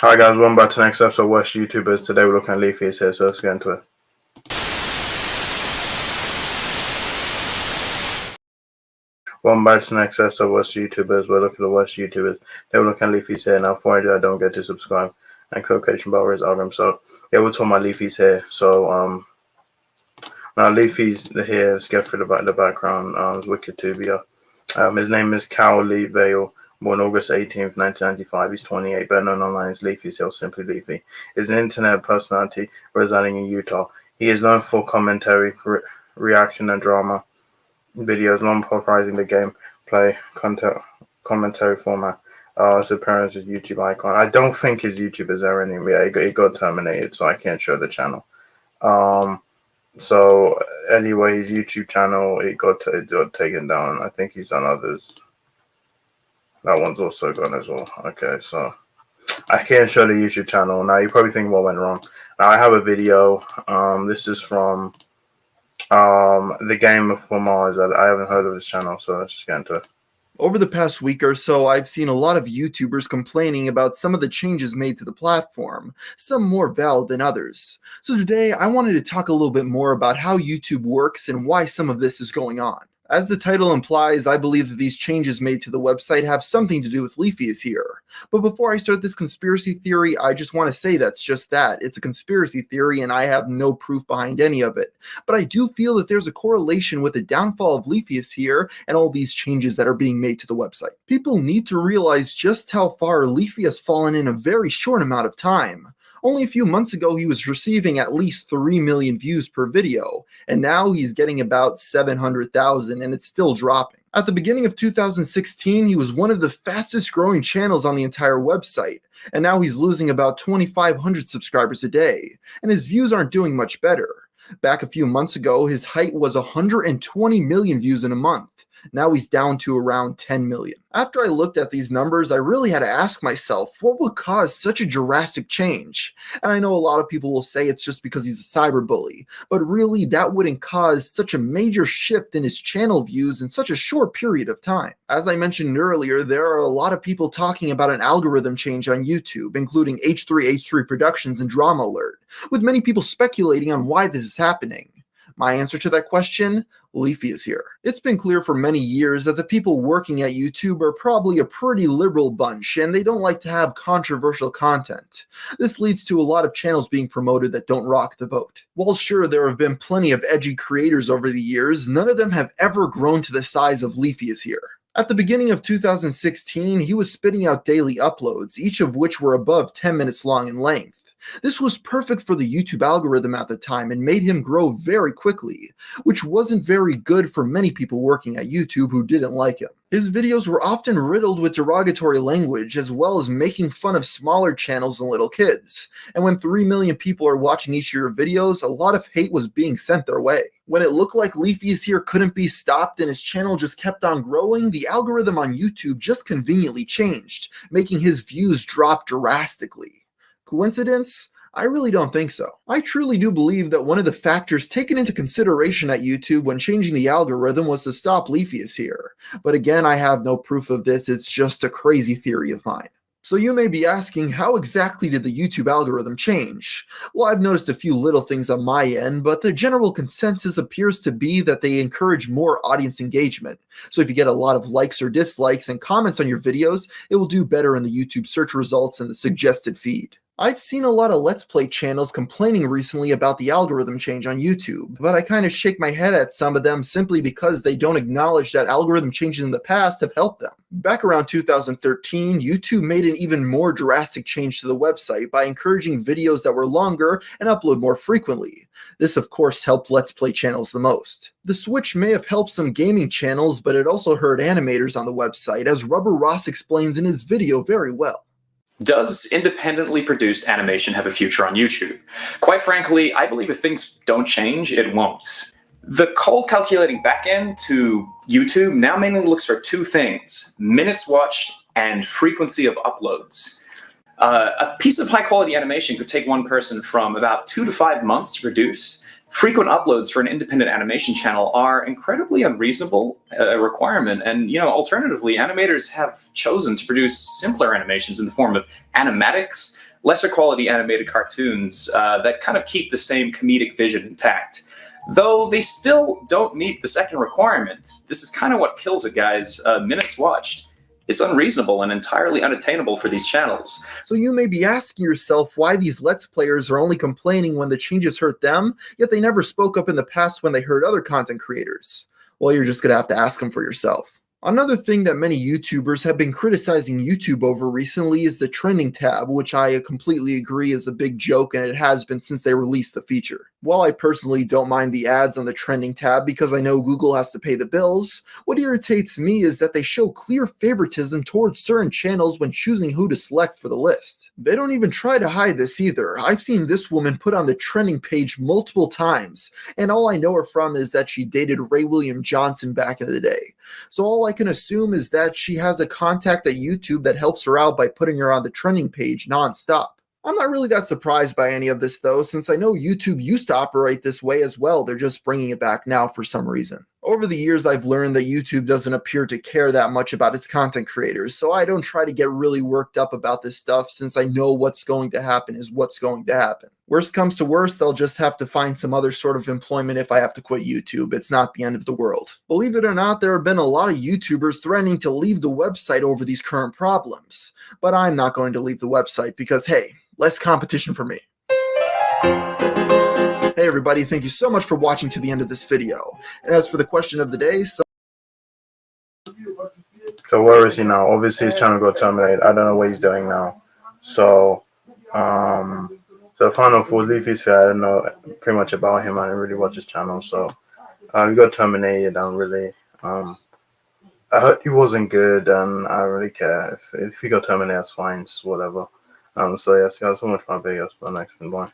Hi guys, welcome back to the next episode of What's YouTubers. Today we're looking at LeafyIsHere, so let's get into it. Welcome back to the next episode of What's YouTubers. We're looking at What's YouTubers. Today we're looking at LeafyIsHere. Now, before I do, I don't get to subscribe and click notification bell raise algorithm. So yeah, we're talking about LeafyIsHere. So now LeafyIsHere. Let's get through the background. It's wicked tubia. His name is Cal Lee Vail. Born August 18th, 1995. He's 28, better known online as LeafyIsHere, simply Leafy. Is an internet personality residing in Utah. He is known for commentary, reaction, and drama videos, non popularizing the gameplay commentary format. His appearance as YouTube icon. I don't think his YouTube is there anymore. Yeah, it got terminated, so I can't show the channel. So anyway, his YouTube channel, it got taken down. I think he's done others. That one's also gone as well. Okay, so I can't show the YouTube channel. Now, you probably think what went wrong. Now, I have a video. This is from the Game for Mars. I haven't heard of this channel, so let's just get into it. Over the past week or so, I've seen a lot of YouTubers complaining about some of the changes made to the platform, some more valid than others. So today, I wanted to talk a little bit more about how YouTube works and why some of this is going on. As the title implies, I believe that these changes made to the website have something to do with LeafyIsHere. But before I start this conspiracy theory, I just want to say that's just that. It's a conspiracy theory and I have no proof behind any of it. But I do feel that there's a correlation with the downfall of LeafyIsHere and all these changes that are being made to the website. People need to realize just how far Leafy has fallen in a very short amount of time. Only a few months ago, he was receiving at least 3 million views per video, and now he's getting about 700,000, and it's still dropping. At the beginning of 2016, he was one of the fastest growing channels on the entire website, and now he's losing about 2,500 subscribers a day, and his views aren't doing much better. Back a few months ago, his height was 120 million views in a month. Now he's down to around 10 million. After I looked at these numbers, I really had to ask myself, what would cause such a drastic change? And I know a lot of people will say it's just because he's a cyberbully, but really that wouldn't cause such a major shift in his channel views in such a short period of time. As I mentioned earlier, there are a lot of people talking about an algorithm change on YouTube, including H3H3 Productions and Drama Alert, with many people speculating on why this is happening. My answer to that question? LeafyIsHere. It's been clear for many years that the people working at YouTube are probably a pretty liberal bunch and they don't like to have controversial content. This leads to a lot of channels being promoted that don't rock the boat. While sure there have been plenty of edgy creators over the years, none of them have ever grown to the size of LeafyIsHere. At the beginning of 2016, he was spitting out daily uploads, each of which were above 10 minutes long in length. This was perfect for the YouTube algorithm at the time and made him grow very quickly, which wasn't very good for many people working at YouTube who didn't like him. His videos were often riddled with derogatory language as well as making fun of smaller channels and little kids. And when 3 million people are watching each of your videos, a lot of hate was being sent their way. When it looked like LeafyIsHere couldn't be stopped and his channel just kept on growing, the algorithm on YouTube just conveniently changed, making his views drop drastically. Coincidence? I really don't think so. I truly do believe that one of the factors taken into consideration at YouTube when changing the algorithm was to stop LeafyIsHere. But again, I have no proof of this, it's just a crazy theory of mine. So you may be asking, how exactly did the YouTube algorithm change? Well, I've noticed a few little things on my end, but the general consensus appears to be that they encourage more audience engagement. So if you get a lot of likes or dislikes and comments on your videos, it will do better in the YouTube search results and the suggested feed. I've seen a lot of Let's Play channels complaining recently about the algorithm change on YouTube, but I kind of shake my head at some of them simply because they don't acknowledge that algorithm changes in the past have helped them. Back around 2013, YouTube made an even more drastic change to the website by encouraging videos that were longer and upload more frequently. This of course helped Let's Play channels the most. The switch may have helped some gaming channels, but it also hurt animators on the website, as Rubber Ross explains in his video very well. Does independently produced animation have a future on YouTube? Quite frankly, I believe if things don't change, it won't. The cold calculating backend to YouTube now mainly looks for two things: minutes watched and frequency of uploads. A piece of high quality animation could take one person from about 2 to 5 months to produce. Frequent uploads for an independent animation channel are incredibly unreasonable requirement, and alternatively, animators have chosen to produce simpler animations in the form of animatics, lesser quality animated cartoons that kind of keep the same comedic vision intact. Though they still don't meet the second requirement. This is kind of what kills it, guys. Minutes watched. It's unreasonable and entirely unattainable for these channels. So you may be asking yourself why these Let's Players are only complaining when the changes hurt them, yet they never spoke up in the past when they hurt other content creators. Well, you're just going to have to ask them for yourself. Another thing that many YouTubers have been criticizing YouTube over recently is the trending tab, which I completely agree is a big joke, and it has been since they released the feature. While I personally don't mind the ads on the trending tab because I know Google has to pay the bills, what irritates me is that they show clear favoritism towards certain channels when choosing who to select for the list. They don't even try to hide this either. I've seen this woman put on the trending page multiple times, and all I know her from is that she dated Ray William Johnson back in the day. So all I can assume is that she has a contact at YouTube that helps her out by putting her on the trending page nonstop. I'm not really that surprised by any of this though, since I know YouTube used to operate this way as well. They're just bringing it back now for some reason. Over the years, I've learned that YouTube doesn't appear to care that much about its content creators, so I don't try to get really worked up about this stuff since I know what's going to happen is what's going to happen. Worst comes to worst, I'll just have to find some other sort of employment if I have to quit YouTube. It's not the end of the world. Believe it or not, there have been a lot of YouTubers threatening to leave the website over these current problems. But I'm not going to leave the website because, hey, less competition for me. Hey everybody, thank you so much for watching to the end of this video. And as for the question of the day, so where is he now? Obviously his channel got terminated. I don't know what he's doing now. So final for LeafyIsHere, I don't know pretty much about him. I didn't really watch his channel, so he got terminated. I don't really I heard he wasn't good, and I don't really care if he got terminated. That's fine, it's whatever. So yes, guys, so much for my videos. But next one, bye.